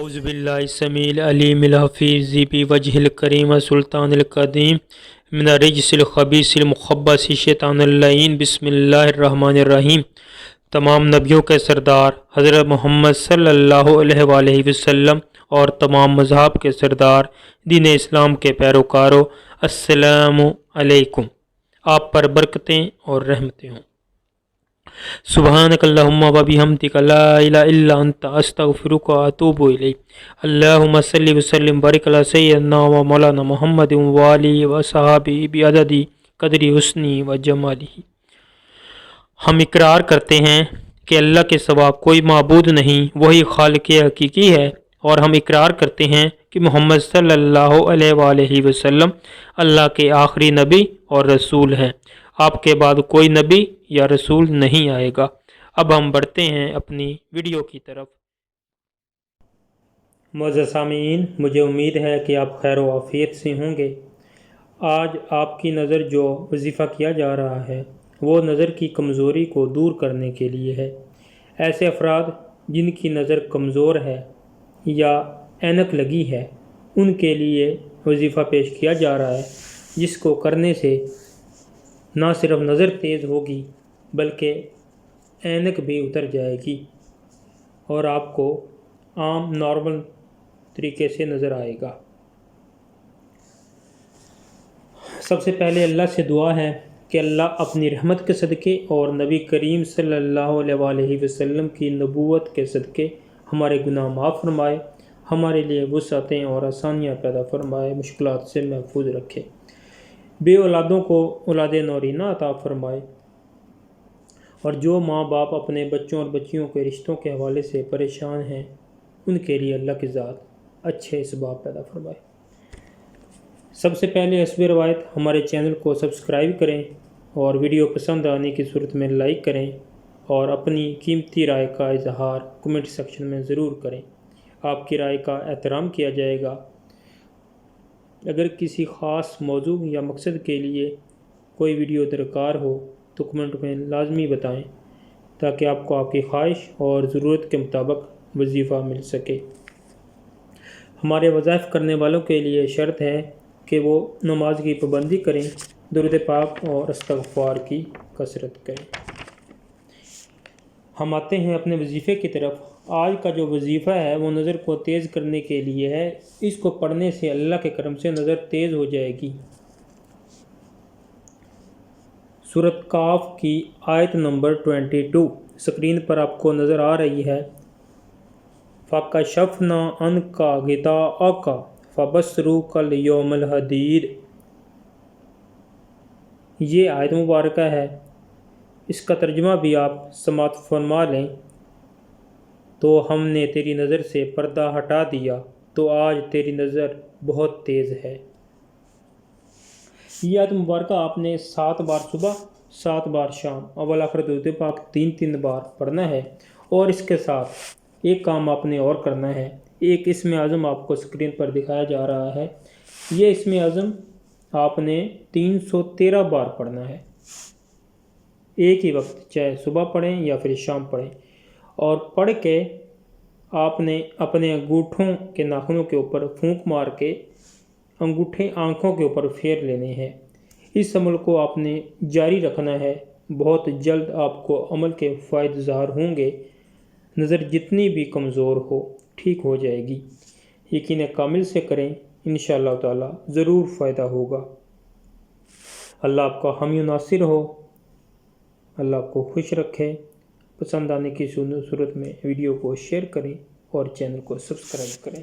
اعوذ باللہ السمیع العلیم الحفیظ ذی وجہ الکریم سلطان القدیم من الرجس الخبیث المخبث شیطان اللعین بسم اللہ الرحمن الرحیم۔ تمام نبیوں کے سردار حضرت محمد صلی اللہ علیہ وآلہ وسلم اور تمام مذہب کے سردار دین اسلام کے پیروکاروں، السلام علیکم۔ آپ پر برکتیں اور رحمتیں ہوں۔ سبحانک اللہم و بحمدک لا الہ الا انت استغفرک و اتوب الیک۔ اللہم صلی وسلم بارک علی سیدنا و مولانا محمد و آلہ و صحابہ بعدد قدر حسنہ و جمالہ۔ ہم اقرار کرتے ہیں کہ اللہ کے سوا کوئی معبود نہیں، وہی خالق حقیقی ہے، اور ہم اقرار کرتے ہیں کہ محمد صلی اللہ علیہ وآلہ وسلم اللہ کے آخری نبی اور رسول ہیں۔ آپ کے بعد کوئی نبی یا رسول نہیں آئے گا۔ اب ہم بڑھتے ہیں اپنی ویڈیو کی طرف۔ معزز سامعین، مجھے امید ہے کہ آپ خیر و عافیت سے ہوں گے۔ آج آپ کی نظر جو وظیفہ کیا جا رہا ہے وہ نظر کی کمزوری کو دور کرنے کے لیے ہے۔ ایسے افراد جن کی نظر کمزور ہے یا اینک لگی ہے، ان کے لیے وظیفہ پیش کیا جا رہا ہے، جس کو کرنے سے نہ صرف نظر تیز ہوگی بلکہ اینک بھی اتر جائے گی اور آپ کو عام نارمل طریقے سے نظر آئے گا۔ سب سے پہلے اللہ سے دعا ہے کہ اللہ اپنی رحمت کے صدقے اور نبی کریم صلی اللہ علیہ وآلہ وسلم کی نبوت کے صدقے ہمارے گناہ معاف فرمائے، ہمارے لیے وسعتیں اور آسانیاں پیدا فرمائے، مشکلات سے محفوظ رکھے، بے اولادوں کو اولاد نورینہ عطا فرمائے، اور جو ماں باپ اپنے بچوں اور بچیوں کے رشتوں کے حوالے سے پریشان ہیں ان کے لیے اللہ کی ذات اچھے اسباب پیدا فرمائے۔ سب سے پہلے حسب روایت ہمارے چینل کو سبسکرائب کریں اور ویڈیو پسند آنے کی صورت میں لائک کریں، اور اپنی قیمتی رائے کا اظہار کمنٹ سیکشن میں ضرور کریں۔ آپ کی رائے کا احترام کیا جائے گا۔ اگر کسی خاص موضوع یا مقصد کے لیے کوئی ویڈیو درکار ہو تو کمنٹ میں لازمی بتائیں تاکہ آپ کو آپ کی خواہش اور ضرورت کے مطابق وظیفہ مل سکے۔ ہمارے وظائف کرنے والوں کے لیے شرط ہے کہ وہ نماز کی پابندی کریں، درود پاک اور استغفار کی کثرت کریں۔ ہم آتے ہیں اپنے وظیفے کی طرف۔ آج کا جو وظیفہ ہے وہ نظر کو تیز کرنے کے لیے ہے۔ اس کو پڑھنے سے اللہ کے کرم سے نظر تیز ہو جائے گی۔ سورۃ کاف کی آیت نمبر 22 اسکرین پر آپ کو نظر آ رہی ہے۔ فَكَشَفْنَا عَنْكَ غِطَاءَكَ فَبَصَرُكَ الْيَوْمَ الْحَدِيدُ۔ یہ آیت مبارکہ ہے، اس کا ترجمہ بھی آپ سماعت فرما لیں۔ تو ہم نے تیری نظر سے پردہ ہٹا دیا، تو آج تیری نظر بہت تیز ہے۔ یہ آیت مبارکہ آپ نے 7 بار صبح، 7 بار شام، اول آخر درود پاک 3 بار پڑھنا ہے، اور اس کے ساتھ ایک کام آپ نے اور کرنا ہے۔ ایک اسم اعظم آپ کو اسکرین پر دکھایا جا رہا ہے۔ یہ اسم اعظم آپ نے 313 بار پڑھنا ہے، ایک ہی وقت، چاہے صبح پڑھیں یا پھر شام پڑھیں، اور پڑھ کے آپ نے اپنے انگوٹھوں کے ناخنوں کے اوپر پھونک مار کے انگوٹھے آنکھوں کے اوپر پھیر لینے ہیں۔ اس عمل کو آپ نے جاری رکھنا ہے۔ بہت جلد آپ کو عمل کے فوائد ظاہر ہوں گے۔ نظر جتنی بھی کمزور ہو ٹھیک ہو جائے گی۔ یقین کامل سے کریں، انشاءاللہ تعالی ضرور فائدہ ہوگا۔ اللہ آپ کا حامی و ناصر ہو، اللہ آپ کو خوش رکھے۔ پسند آنے کی صورت میں ویڈیو کو شیئر کریں اور چینل کو سبسکرائب کریں۔